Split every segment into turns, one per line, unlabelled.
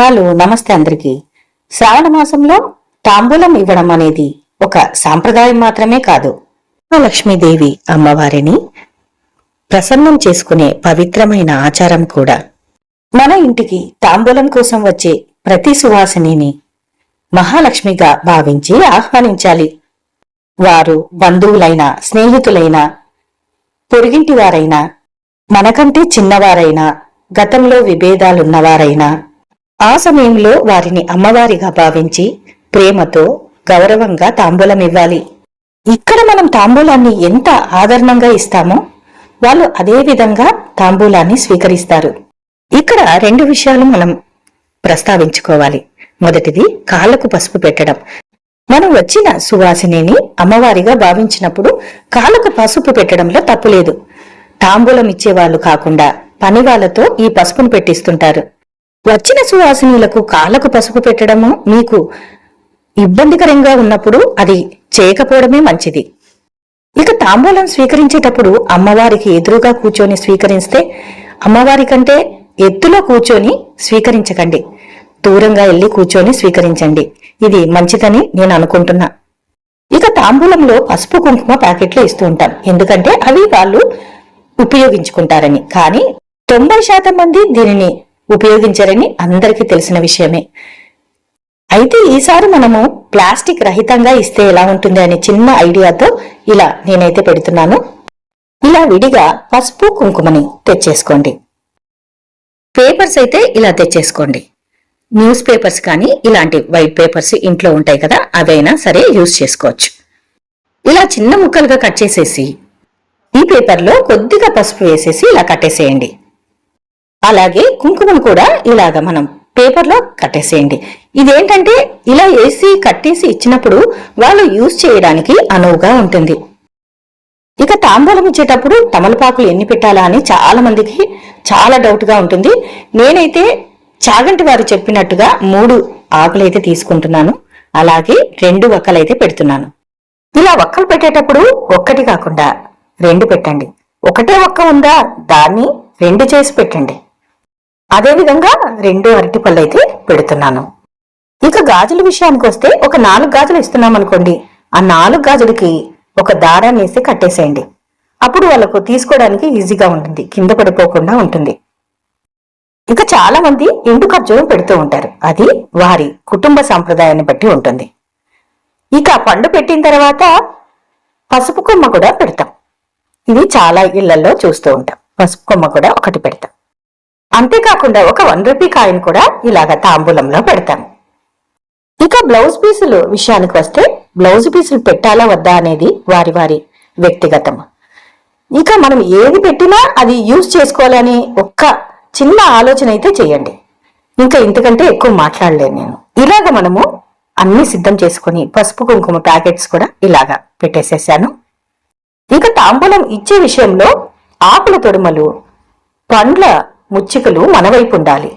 Hello నమస్తే అందరికీ. శ్రావణ మాసంలో తాంబూలం ఇవ్వడం అనేది ఒక సాంప్రదాయం మాత్రమే కాదు, లక్ష్మీదేవి అమ్మవారిని ప్రసన్నం చేసుకునే పవిత్రమైన ఆచారం కూడా. మన ఇంటికి తాంబూలం కోసం వచ్చే ప్రతి సువాసినిని మహాలక్ష్మిగా భావించి ఆహ్వానించాలి. వారు బంధువులైనా, స్నేహితులైనా, పొరుగింటి వారైనా, మనకంటే చిన్నవారైనా, గతంలో విభేదాలున్నవారైనా ఆ సమయంలో వారిని అమ్మవారిగా భావించి ప్రేమతో గౌరవంగా తాంబూలం ఇవ్వాలి. ఇక్కడ మనం తాంబూలాన్ని ఎంత ఆదరణంగా ఇస్తామో వాళ్ళు అదే విధంగా తాంబూలాన్ని స్వీకరిస్తారు. ఇక్కడ రెండు విషయాలు మనం ప్రస్తావించుకోవాలి. మొదటిది కాళ్లకు పసుపు పెట్టడం. మనం వచ్చిన సువాసినిని అమ్మవారిగా భావించినప్పుడు కాళ్లకు పసుపు పెట్టడంలో తప్పులేదు. తాంబూలం ఇచ్చేవాళ్లు కాకుండా పని వాళ్లతో ఈ పసుపును పెట్టిస్తుంటారు. వచ్చిన సువాసినులకు కాళ్లకు పసుపు పెట్టడము మీకు ఇబ్బందికరంగా ఉన్నప్పుడు అది చేయకపోవడమే మంచిది. ఇక తాంబూలం స్వీకరించేటప్పుడు అమ్మవారికి ఎదురుగా కూర్చొని స్వీకరిస్తే, అమ్మవారి కంటే ఎత్తులో కూర్చొని స్వీకరించకండి, దూరంగా వెళ్లి కూర్చొని స్వీకరించండి. ఇది మంచిదని నేను అనుకుంటున్నా. ఇక తాంబూలంలో పసుపు కుంకుమ ప్యాకెట్లు ఇస్తూ ఉంటాం, ఎందుకంటే అవి వాళ్ళు ఉపయోగించుకుంటారని. కానీ 90% మంది దీనిని ఉపయోగించారని అందరికీ తెలిసిన విషయమే. అయితే ఈసారి మనము ప్లాస్టిక్ రహితంగా ఇస్తే ఎలా ఉంటుంది అనే చిన్న ఐడియాతో ఇలా నేనైతే పెడుతున్నాను. ఇలా విడిగా పసుపు కుంకుమని తెచ్చేసుకోండి. పేపర్స్ అయితే ఇలా తెచ్చేసుకోండి. న్యూస్ పేపర్స్ కానీ ఇలాంటి వైట్ పేపర్స్ ఇంట్లో ఉంటాయి కదా, అవైనా సరే యూజ్ చేసుకోవచ్చు. ఇలా చిన్న ముక్కలుగా కట్ చేసేసి ఈ పేపర్లో కొద్దిగా పసుపు వేసేసి ఇలా కట్టేసేయండి. అలాగే కుంకుమను కూడా ఇలాగ మనం పేపర్లో కట్టేసేయండి. ఇదేంటంటే ఇలా వేసి కట్టేసి ఇచ్చినప్పుడు వాళ్ళు యూజ్ చేయడానికి అనువుగా ఉంటుంది. ఇక తాంబూలం ఇచ్చేటప్పుడు తమలపాకులు ఎన్ని పెట్టాలా అని చాలా మందికి చాలా డౌట్ గా ఉంటుంది. నేనైతే చాగంటి వారు చెప్పినట్టుగా 3 ఆకులైతే తీసుకుంటున్నాను. అలాగే 2 వక్కలైతే పెడుతున్నాను. ఇలా వక్కలు పెట్టేటప్పుడు ఒక్కటి కాకుండా 2 పెట్టండి. ఒకటే వక్క ఉందా, దాన్ని 2 చేసి పెట్టండి. అదేవిధంగా 2 అరటిపళ్ళు అయితే పెడుతున్నాను. ఇక గాజుల విషయానికి వస్తే ఒక 4 గాజులు ఇస్తున్నాం అనుకోండి, ఆ 4 గాజులకి ఒక దారాన్ని వేసి కట్టేసేయండి. అప్పుడు వాళ్ళకు తీసుకోవడానికి ఈజీగా ఉంటుంది, కింద పడిపోకుండా ఉంటుంది. ఇక చాలా మంది ఎండు ఖర్జూరం పెడుతూ ఉంటారు, అది వారి కుటుంబ సంప్రదాయాన్ని బట్టి ఉంటుంది. ఇక పండు పెట్టిన తర్వాత పసుపు కొమ్మ కూడా పెడతాం. ఇది చాలా ఇళ్లలో చూస్తూ ఉంటాం. పసుపు కొమ్మ కూడా ఒకటి పెడతాం. అంతేకాకుండా ఒక 1 రూపీ కాయిన్ కూడా ఇలాగ తాంబూలంలో పెడతాం. ఇక బ్లౌజ్ పీసులు విషయానికి వస్తే బ్లౌజ్ పీసులు పెట్టాలా వద్దా అనేది వారి వారి వ్యక్తిగతం. ఇక మనం ఏది పెట్టినా అది యూజ్ చేసుకోవాలని ఒక్క చిన్న ఆలోచన అయితే చేయండి. ఇంకా ఇంతకంటే ఎక్కువ మాట్లాడలేను నేను. ఇలాగ మనము అన్ని సిద్ధం చేసుకుని పసుపు కుంకుమ ప్యాకెట్స్ కూడా ఇలాగా పెట్టేసేసాను. ఇక తాంబూలం ఇచ్చే విషయంలో ఆకుల తొడుమలు, పండ్ల ముచ్చికలు మన వైపు ఉండాలి,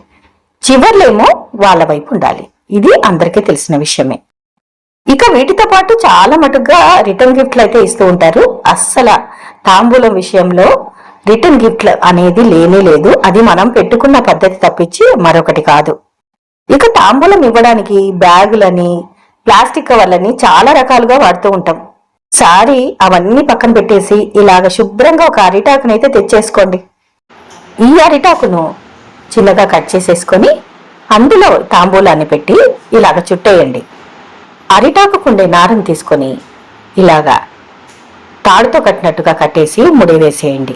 చివర్లేమో వాళ్ళ వైపు ఉండాలి. ఇది అందరికీ తెలిసిన విషయమే. ఇక వీటితో పాటు చాలా మటుగా రిటర్న్ గిఫ్ట్లు అయితే ఇస్తూ ఉంటారు. అస్సలు తాంబూలం విషయంలో రిటర్న్ గిఫ్ట్లు అనేది లేనే లేదు. అది మనం పెట్టుకున్న పద్ధతి తప్పించి మరొకటి కాదు. ఇక తాంబూలం ఇవ్వడానికి బ్యాగులని, ప్లాస్టిక్ కవర్లని చాలా రకాలుగా వాడుతూ ఉంటాం. సారి అవన్నీ పక్కన పెట్టేసి ఇలాగ శుభ్రంగా ఒక అరిటాకునైతే తెచ్చేసుకోండి. ఈ అరిటాకును చిన్నగా కట్ చేసేసుకొని అందులో తాంబూలాన్ని పెట్టి ఇలాగ చుట్టేయండి. అరిటాకుండే నారను తీసుకొని ఇలాగా తాడుతో కట్టినట్టుగా కట్టేసి ముడి వేసేయండి.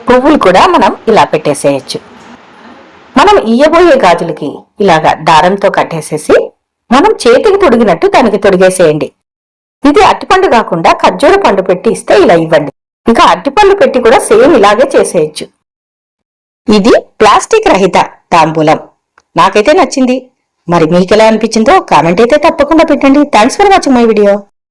పువ్వులు కూడా మనం ఇలా పెట్టేసేయచ్చు. మనం ఇయ్యబోయే గాజులకి ఇలాగా దారంతో కట్టేసేసి మనం చేతికి తొడిగినట్టు దానికి తొడిగేసేయండి. ఇది అరటిపండు కాకుండా ఖర్జూర పండు పెట్టి ఇస్తే ఇలా ఇవ్వండి. ఇక అరటిపండు పెట్టి కూడా సేమ్ ఇలాగే చేసేయచ్చు. ఇది ప్లాస్టిక్ రహిత తాంబూలం. నాకైతే నచ్చింది. మరి మీకు ఎలా అనిపించిందో కామెంట్ అయితే తప్పకుండా పెట్టండి. Thanks for watching my video.